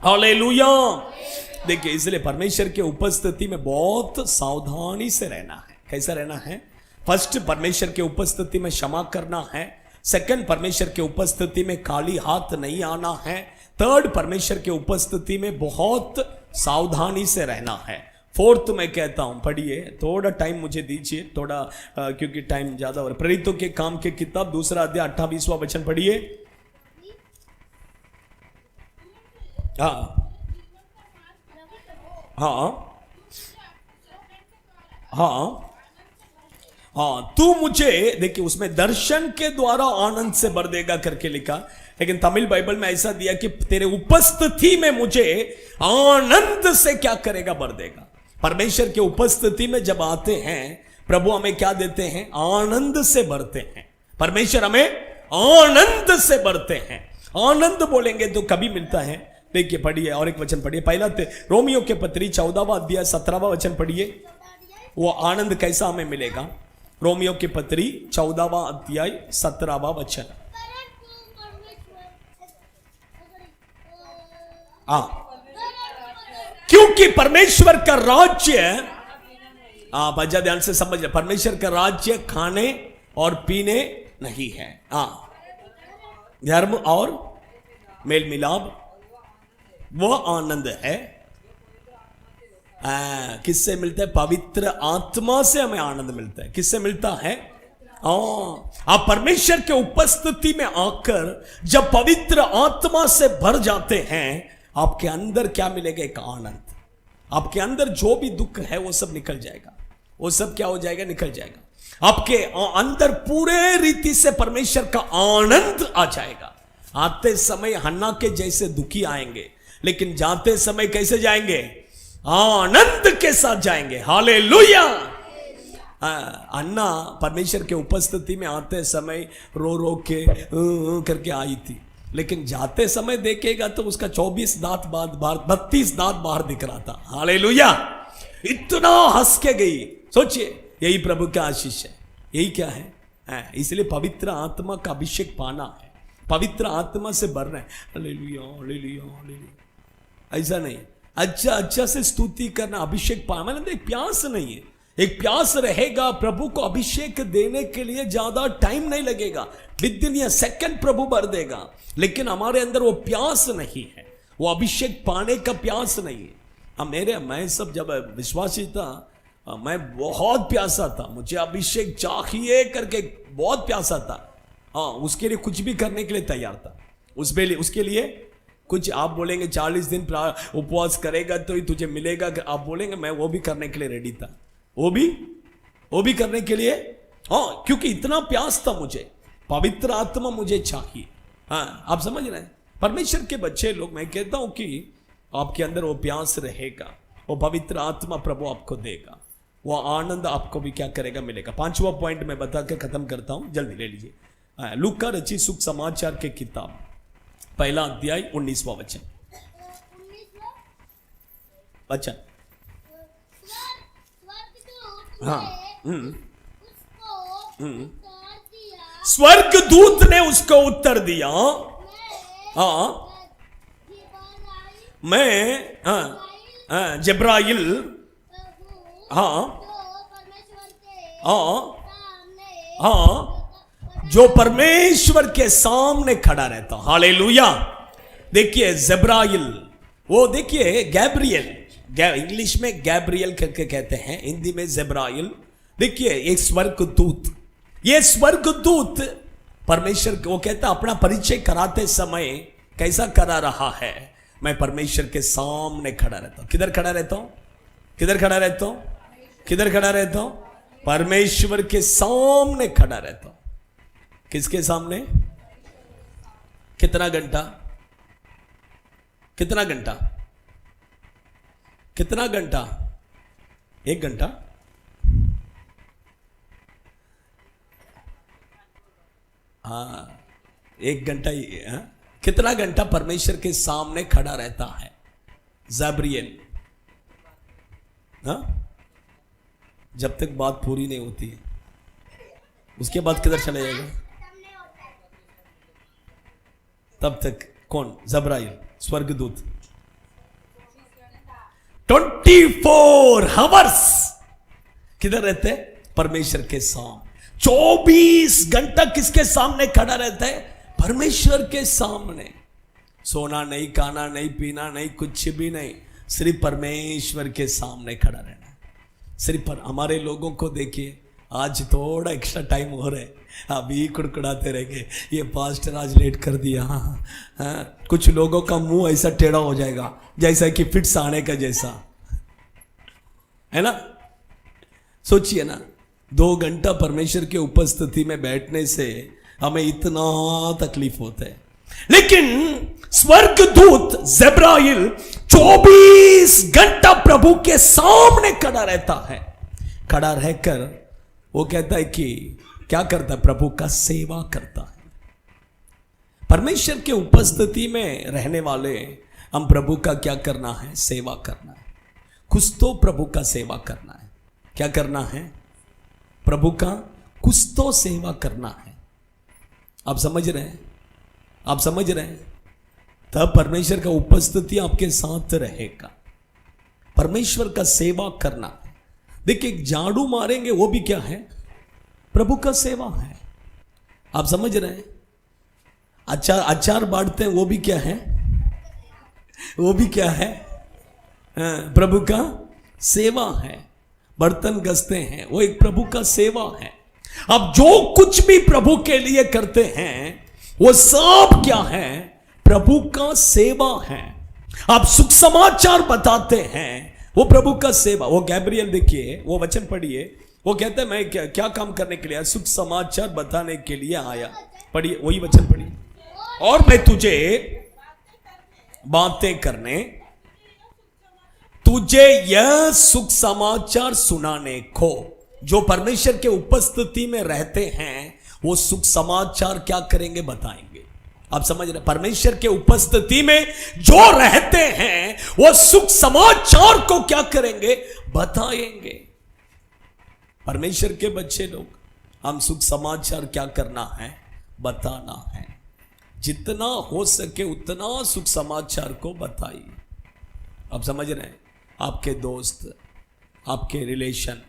hallelujah. देखिए, इसलिए परमेश्वर के उपस्थिति में बहुत सावधानी से रहना है। कैसा रहना है? फर्स्ट, परमेश्वर के उपस्थिति में क्षमा करना है। सेकंड, परमेश्वर के उपस्थिति में खाली हाथ नहीं आना है। थर्ड, परमेश्वर के उपस्थिति में बहुत सावधानी से रहना है। फोर्थ, मैं कहता हूं पढ़िए, थोड़ा टाइम मुझे दीजिए, थोड़ा क्योंकि टाइम ज्यादा हो रहा है। प्रेरितों के काम के किताब 2 अध्याय 28वां वचन पढ़िए। हाँ हाँ हाँ हाँ, तू मुझे, देखिए उसमें दर्शन के द्वारा आनंद से भर देगा करके लिखा, लेकिन तमिल बाइबल में ऐसा दिया कि तेरे उपस्थिति में मुझे आनंद से क्या करेगा, भर देगा। परमेश्वर के उपस्थिति में जब आते हैं, प्रभु हमें क्या देते हैं, आनंद से भरते हैं। परमेश्वर हमें आनंद से भरते हैं। आनंद बोलेंगे तो कभी मिलता है। देखिए पढ़िए, और एक वचन पढ़िए, पहला रोमियो के पत्री 14वां अध्याय 17वां वचन पढ़िए। वो आनंद कैसा हमें मिलेगा? रोमियो के पत्री 14वां अध्याय 17वां वचन। क्योंकि परमेश्वर का राज्य, आप अच्छा ध्यान से समझ रहे, परमेश्वर का राज्य खाने और पीने नहीं है, धर्म और मेल मिलाप, वो आनंद है। किससे मिलता है? पवित्र आत्मा से हमें आनंद मिलता है। किससे मिलता है? आप परमेश्वर के उपस्थिति में आकर जब पवित्र आत्मा से भर जाते हैं, आपके अंदर क्या मिलेगा? एक आनंद। आपके अंदर जो भी दुख है वो सब निकल जाएगा। वो सब क्या हो जाएगा? निकल जाएगा। आपके अंदर पूरे रीति से परमेश्वर का आनंद आ जाएगा। आते समय हन्ना के जैसे दुखी आएंगे, लेकिन जाते समय कैसे जाएंगे? आनंद के साथ जाएंगे। हालेलुया। अन्ना परमेश्वर के उपस्थिति में आते समय रो रो के करके आई थी, लेकिन जाते समय देखेगा तो उसका 24 दांत बाहर, 32 दांत बाहर दिख रहा था। हालेलुया। इतना हंस के गई। सोचिए, यही प्रभु का आशीष है। यही क्या है? इसलिए पवित्र आत्मा का अभिषेक पाना है, पवित्र आत्मा से भरना है। Hallelujah, hallelujah, hallelujah. ऐसा नहीं, अच्छा से स्तुति करना, अभिषेक पाना। मैंने एक प्यास नहीं है, एक प्यास रहेगा प्रभु को अभिषेक देने के लिए ज्यादा टाइम नहीं लगेगा, विद इन अ सेकंड प्रभु भर देगा। लेकिन हमारे अंदर वो प्यास नहीं है, वो अभिषेक पाने का प्यास नहीं है। मैं सब जब विश्वासी था, मैं बहुत प्यासा था, मुझे अभिषेक चाहिए करके बहुत प्यासा था। हाँ, उसके लिए कुछ भी करने के लिए तैयार था। उसके लिए कुछ, आप बोलेंगे 40 दिन उपवास करेगा तो ही तुझे मिलेगा, आप बोलेंगे, मैं वो भी करने के लिए रेडी था। वो भी करने के लिए, हाँ, क्योंकि इतना प्यास था मुझे, पवित्र आत्मा मुझे चाहिए। हाँ, आप समझ रहे हैं। परमेश्वर के बच्चे लोग, मैं कहता हूं कि आपके अंदर वो प्यास रहेगा, वो पवित्र आत्मा प्रभु आपको देगा, वो आनंद आपको भी क्या करेगा, मिलेगा। 5वां पॉइंट मैं बता के खत्म करता हूं, जल्दी ले लीजिए। लूका रचित सुख समाचार के किताब 1 अध्याय 19वां वचन। हाँ, स्वर्गदूत ने उसको उत्तर दिया, हाँ, मैं जिब्राइल, हाँ जो परमेश्वर के सामने खड़ा रहता। हालेलुया। देखिए जिब्राइल, वो देखिए गैब्रियल, इंग्लिश में गैब्रियल करके कहते हैं, हिंदी में जिब्राइल। देखिए एक स्वर्गदूत, ये स्वर्गदूत परमेश्वर, वो कहता अपना परिचय कराते समय कैसा करा रहा है, मैं परमेश्वर के सामने खड़ा रहता हूं। किधर खड़ा रहता हूं? किधर खड़ा रहता हूं? किधर खड़ा रहता हूं? परमेश्वर के सामने खड़ा रहता हूं। किसके सामने? कितना घंटा? कितना घंटा? कितना घंटा? 1 घंटा? हाँ, 1 घंटा ही। कितना घंटा परमेश्वर के सामने खड़ा रहता है जब्रियल? हाँ, जब तक बात पूरी नहीं होती है, उसके बाद किधर चले जाएगा? तब तक कौन? जब्राइल, स्वर्गदूत। 24 आवर्स किधर रहते हैं? परमेश्वर के सामने। 24 घंटा किसके सामने खड़ा रहता है? परमेश्वर के सामने। सोना नहीं, खाना नहीं, पीना नहीं, कुछ भी नहीं, सिर्फ परमेश्वर के सामने खड़ा रहना। सिर्फ हमारे लोगों को देखिए, आज थोड़ा एक्स्ट्रा टाइम हो रहा है, अभी कुड़कुड़ाते रहेंगे, ये पास्टर आज लेट कर दिया। हाँ, कुछ लोगों का मुंह ऐसा टेढ़ा हो जाएगा जैसा कि फिट्स आने का जैसा, है ना? सोचिए ना, 2 घंटा परमेश्वर के उपस्थिति में बैठने से हमें इतना तकलीफ होता है, लेकिन स्वर्गदूत जिब्राइल 24 घंटा प्रभु के सामने खड़ा रहता है। खड़ा रहकर वो कहता है कि क्या करता है? प्रभु का सेवा करता है। परमेश्वर के उपस्थिति में रहने वाले हम प्रभु का क्या करना है? सेवा करना है। कुछ तो प्रभु का सेवा करना है। क्या करना है? प्रभु का कुछ तो सेवा करना है। आप समझ रहे हैं? आप समझ रहे हैं? तब परमेश्वर का उपस्थिति आपके साथ रहेगा। परमेश्वर का सेवा करना है। देखिए, झाड़ू मारेंगे वो भी क्या है? प्रभु का सेवा है। आप समझ रहे हैं? अचार बांटते हैं वो भी क्या है? वो भी क्या है? प्रभु का सेवा है। बर्तन घसते हैं, वो एक प्रभु का सेवा है। अब जो कुछ भी प्रभु के लिए करते हैं वो सब क्या है? प्रभु का सेवा है। आप सुख समाचार बताते हैं, वो प्रभु का सेवा। वो गैब्रियल, देखिए वो वचन पढ़िए, वो कहते हैं मैं क्या काम करने के लिए आया? सुख समाचार बताने के लिए आया। पढ़िए, वही वचन पढ़िए। और मैं तुझे बातें करने, तुझे यह सुख समाचार सुनाने को। जो परमेश्वर के उपस्थिति में रहते हैं वो सुख समाचार क्या करेंगे? बताएंगे। आप समझ रहे? परमेश्वर के उपस्थिति में जो रहते हैं वो सुख समाचार को क्या करेंगे? बताएंगे। परमेश्वर के बच्चे लोग, हम सुख समाचार क्या करना है? बताना है। जितना हो सके उतना सुख समाचार को बताइए। आप समझ रहे हैं? आपके दोस्त, आपके रिलेशन,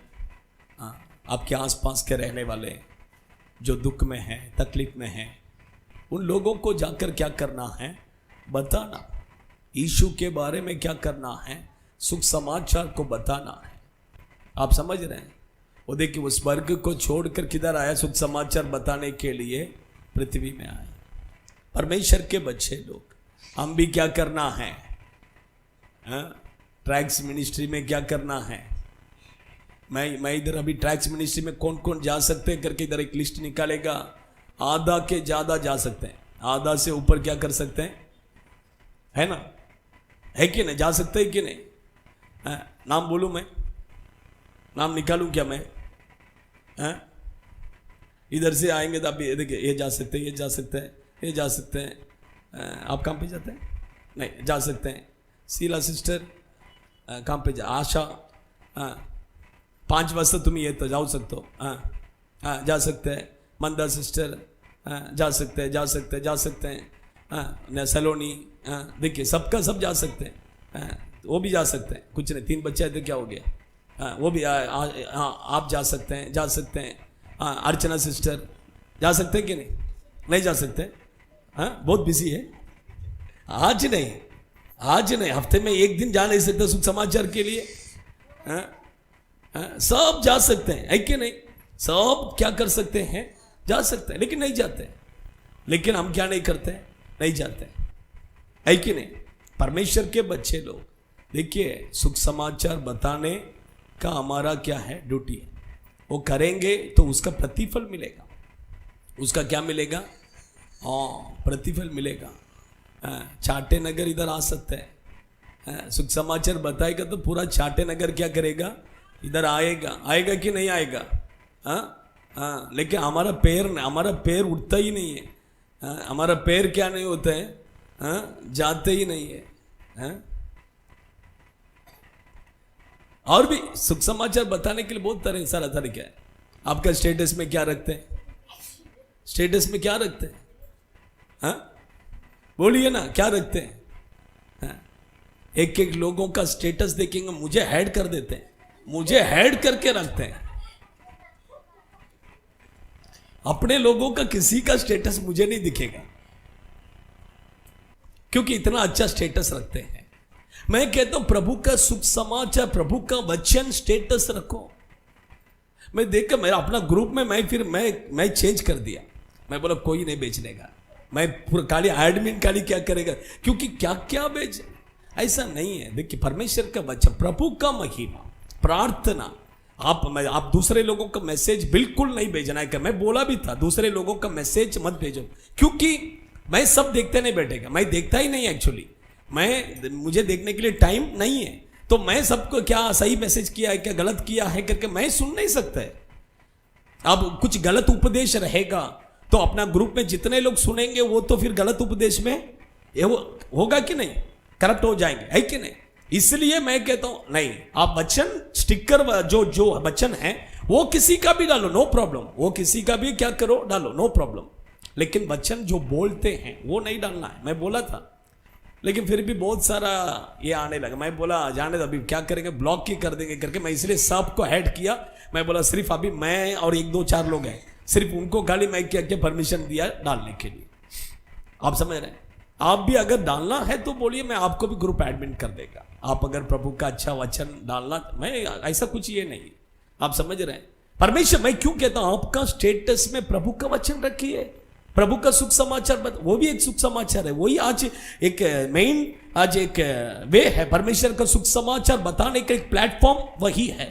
आपके आसपास के रहने वाले जो दुख में हैं, तकलीफ में हैं, उन लोगों को जाकर क्या करना है? बताना। यीशु के बारे में क्या करना है, सुख समाचार को बताना है। आप समझ रहे हैं? वो देखिए उस वर्ग को छोड़कर किधर आया, सुख समाचार बताने के लिए पृथ्वी में आया। परमेश्वर के बच्चे लोग, हम भी क्या करना है, ट्रैक्स मिनिस्ट्री में क्या करना है। मैं इधर अभी ट्रैक्स मिनिस्ट्री में कौन कौन जा सकते हैं करके इधर एक लिस्ट निकालेगा। आधा के ज्यादा जा सकते हैं, आधा से ऊपर क्या कर सकते हैं, है ना, है कि नहीं, जा सकते हैं कि नहीं। नाम बोलूं मैं, नाम निकालूं क्या मैं? इधर से आएंगे तो अभी देखिए, ये जा सकते हैं, ये जा सकते हैं, ये जा सकते हैं। आप कहाँ पे जाते हैं? नहीं जा सकते हैं। शीला सिस्टर कहाँ पे जा, आशा 5 वाजता तुम्हें ये तो जाओ सकते हो, जा सकते हैं। मंदा सिस्टर जा सकते हैं, जा सकते हैं, जा सकते हैं। सलोनी देखिए, सबका सब जा सकते हैं, वो भी जा सकते हैं। कुछ नहीं, 3 बच्चे तो क्या हो गया, वो भी आप जा सकते हैं, जा सकते हैं। अर्चना सिस्टर जा सकते हैं कि नहीं? नहीं जा सकते, बहुत बिजी है। आज नहीं, हफ्ते में एक दिन जा नहीं सकते सुख समाचार के लिए। सब जा सकते हैं, है कि नहीं? सब क्या कर सकते हैं, जा सकते हैं, लेकिन नहीं जाते। लेकिन हम क्या नहीं करते, नहीं जाते, है कि नहीं? परमेश्वर के बच्चे लोग, देखिए सुख समाचार बताने का हमारा क्या है, ड्यूटी है। वो करेंगे तो उसका प्रतिफल मिलेगा। उसका क्या मिलेगा? प्रतिफल मिलेगा। चाटे नगर इधर आ सकते हैं, सुख समाचार बताएगा तो पूरा चाटे नगर क्या करेगा, इधर आएगा कि नहीं आएगा? लेकिन हमारा पैर उठता ही नहीं है। हमारा पैर क्या नहीं होता है, जाते ही नहीं है। और भी सुख समाचार बताने के लिए बहुत सारा तरीका है। आपका स्टेटस में क्या रखते हैं, स्टेटस में क्या रखते हैं, बोलिए ना, क्या रखते हैं? एक एक लोगों का स्टेटस देखेंगे, मुझे हेड कर देते हैं, मुझे हेड करके रखते हैं। अपने लोगों का किसी का स्टेटस मुझे नहीं दिखेगा, क्योंकि इतना अच्छा स्टेटस रखते हैं। मैं कहता हूं प्रभु का सुख समाचार, प्रभु का वचन स्टेटस रखो। मैं देखकर मेरा अपना ग्रुप में मैं चेंज कर दिया। मैं बोला कोई नहीं बेचने का, मैं पूरा खाली एडमिन खाली क्या करेगा, क्योंकि क्या क्या बेच, ऐसा नहीं है। देखिए परमेश्वर का वचन, प्रभु का महिमा, प्रार्थना। आप दूसरे लोगों का मैसेज बिल्कुल नहीं भेजना है। मैं बोला भी था, दूसरे लोगों का मैसेज मत भेजो, क्योंकि मैं सब देखते नहीं बैठेगा। मैं देखता ही नहीं एक्चुअली, मुझे देखने के लिए टाइम नहीं है। तो मैं सबको क्या सही मैसेज किया है, क्या गलत किया है करके मैं सुन नहीं सकता है। अब कुछ गलत उपदेश रहेगा तो अपना ग्रुप में जितने लोग सुनेंगे वो तो फिर गलत उपदेश में होगा कि नहीं, करप्ट हो जाएंगे, है कि नहीं? इसलिए मैं कहता हूं नहीं, आप वचन स्टिकर जो वचन है वो किसी का भी डालो, नो प्रॉब्लम। वो किसी का भी क्या करो, डालो, नो प्रॉब्लम। लेकिन वचन जो बोलते हैं वो नहीं डालना है। मैं बोला था, लेकिन फिर भी बहुत सारा ये आने लगा। मैं बोला जाने दो, अभी क्या करेंगे, ब्लॉक ही कर देंगे करके मैं इसलिए सबको ऐड किया। मैं बोला सिर्फ अभी मैं और 1-2-4 लोग हैं, सिर्फ उनको खाली मैं क्या परमिशन दिया डालने के लिए। आप समझ रहे हैं? आप भी अगर डालना है तो बोलिए, मैं आपको भी ग्रुप एडमिन कर देगा। आप अगर प्रभु का अच्छा वचन डालना, मैं ऐसा कुछ ये नहीं, आप समझ रहे हैं? परमेश्वर, मैं क्यों कहता हूं आपका स्टेटस में प्रभु का वचन रखिए, प्रभु का सुख समाचार वो भी एक सुख समाचार है। वही आज एक मेन, आज एक वे है परमेश्वर का सुख समाचार बताने का एक प्लेटफॉर्म वही है।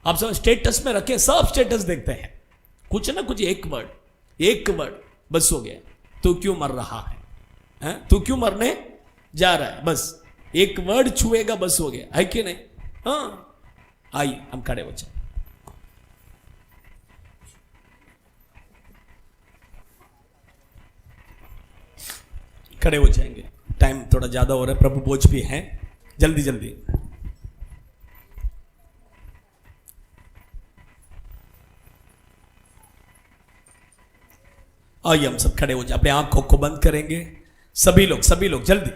आप सब स्टेटस में रखें, सब स्टेटस देखते हैं, कुछ ना कुछ एक वर्ड बस हो गया। तू क्यों मर रहा है, तू क्यों मरने जा रहा है, बस एक वर्ड छुएगा, बस हो गया, है कि नहीं? आइए हम खड़े हो जाए। खड़े हो जाएंगे, टाइम थोड़ा ज्यादा हो रहा है, प्रभु बोझ भी हैं, जल्दी जल्दी। आइए हम सब खड़े हो जाए, अपने आंखों को बंद करेंगे। सभी लोग जल्दी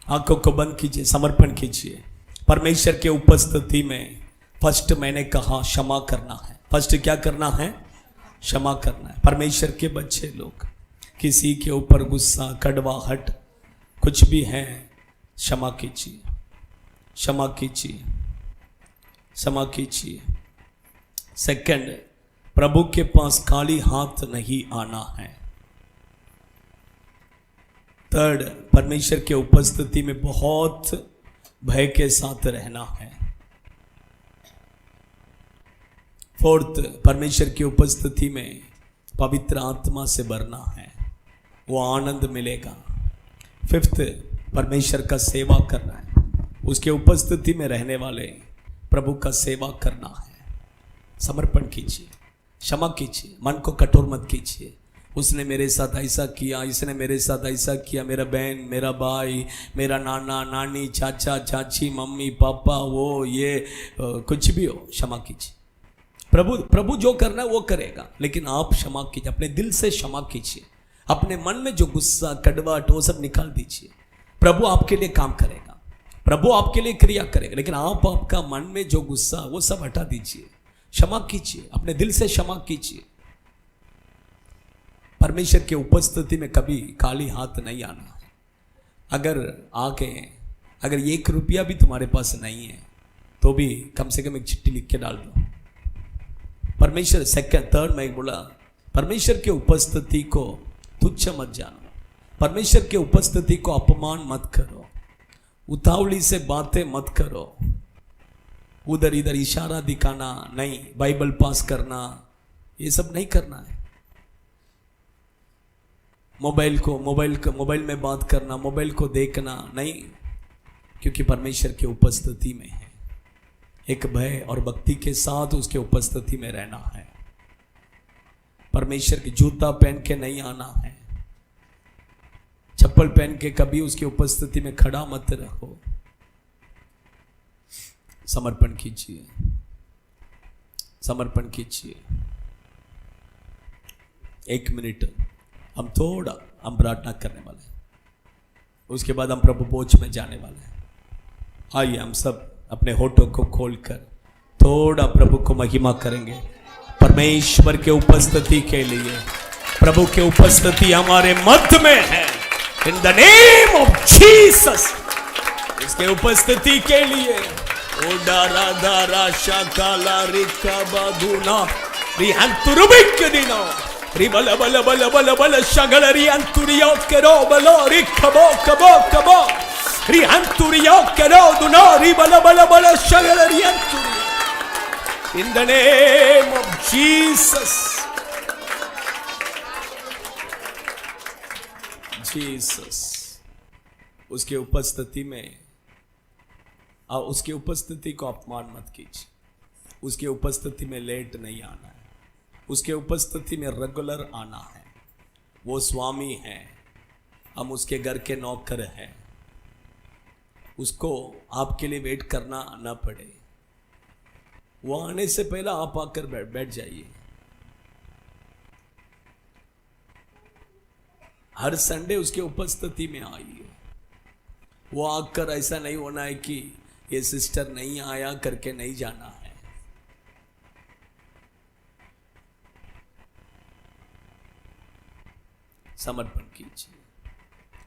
आंखों को बंद कीजिए, समर्पण कीजिए परमेश्वर के उपस्थिति में। फर्स्ट मैंने कहा क्षमा करना है। फर्स्ट क्या करना है? क्षमा करना है। परमेश्वर के बच्चे लोग, किसी के ऊपर गुस्सा, कड़वाहट कुछ भी है क्षमा कीजिए, क्षमा कीजिए, क्षमा कीजिए। सेकंड, प्रभु के पास खाली हाथ नहीं आना है। थर्ड, परमेश्वर के उपस्थिति में बहुत भय के साथ रहना है। फोर्थ, परमेश्वर की उपस्थिति में पवित्र आत्मा से भरना है, वो आनंद मिलेगा। फिफ्थ, परमेश्वर का सेवा करना है, उसके उपस्थिति में रहने वाले प्रभु का सेवा करना है। समर्पण कीजिए, क्षमा कीजिए, मन को कठोर मत कीजिए। उसने मेरे साथ ऐसा किया, इसने मेरे साथ ऐसा किया, मेरा बहन, मेरा भाई, मेरा नाना नानी, चाचा चाची, मम्मी पापा, वो ये कुछ भी हो, क्षमा कीजिए। प्रभु जो करना है वो करेगा, लेकिन आप क्षमा कीजिए, अपने दिल से क्षमा कीजिए। अपने मन में जो गुस्सा कड़वाहट वो सब निकाल दीजिए। प्रभु आपके लिए काम करेगा, प्रभु आपके लिए क्रिया करेगा, लेकिन आप आपका मन में जो गुस्सा वो सब हटा दीजिए, क्षमा कीजिए, अपने दिल से क्षमा कीजिए। परमेश्वर के उपस्थिति में कभी खाली हाथ नहीं आना है। अगर आके अगर 1 रुपया भी तुम्हारे पास नहीं है तो भी कम से कम एक चिट्ठी लिख के डाल दो। परमेश्वर थर्ड मैं बोला, परमेश्वर के उपस्थिति को तुच्छ मत जानो, परमेश्वर के उपस्थिति को अपमान मत करो, उतावली से बातें मत करो, उधर इधर इशारा दिखाना नहीं, बाइबल पास करना, ये सब नहीं करना है। मोबाइल में बात करना, मोबाइल को देखना नहीं, क्योंकि परमेश्वर की उपस्थिति में है। एक भय और भक्ति के साथ उसके उपस्थिति में रहना है। परमेश्वर की जूता पहन के नहीं आना है, चप्पल पहन के कभी उसकी उपस्थिति में खड़ा मत रहो। समर्पण कीजिए, समर्पण कीजिए। 1 मिनट हम प्रार्थना करने वाले हैं, उसके बाद हम प्रभु भोज में जाने वाले हैं। आइए हम सब अपने होठों को खोलकर थोड़ा प्रभु को महिमा करेंगे। परमेश्वर के उपस्थिति के लिए, प्रभु के उपस्थिति हमारे मध्य में है। इन द नेम ऑफ जीसस, इसके उपस्थिति के लिए ओडारा दारा शाकाला रिका बादुना रिहंतुरुबिक दिनो रिबल बल बल बल बल शगल रिहंतुरियो केरो बलो रिखबो कबो कबो रिहंतुरियो केरो दुनो रिबल बल बल शगल रिहंतुरियो। In the name of Jesus, Jesus, उसके उपस्थिति में उसके उपस्थिति को अपमान मत कीजिए। उसके उपस्थिति में लेट नहीं आना है, उसके उपस्थिति में रेगुलर आना है। वो स्वामी है, हम उसके घर के नौकर हैं। उसको आपके लिए वेट करना ना पड़े, वो आने से पहले आप आकर बैठ जाइए। हर संडे उसके उपस्थिति में आइए। वो आकर ऐसा नहीं होना है कि ये सिस्टर नहीं आया करके नहीं जाना है। समर्पण कीजिए।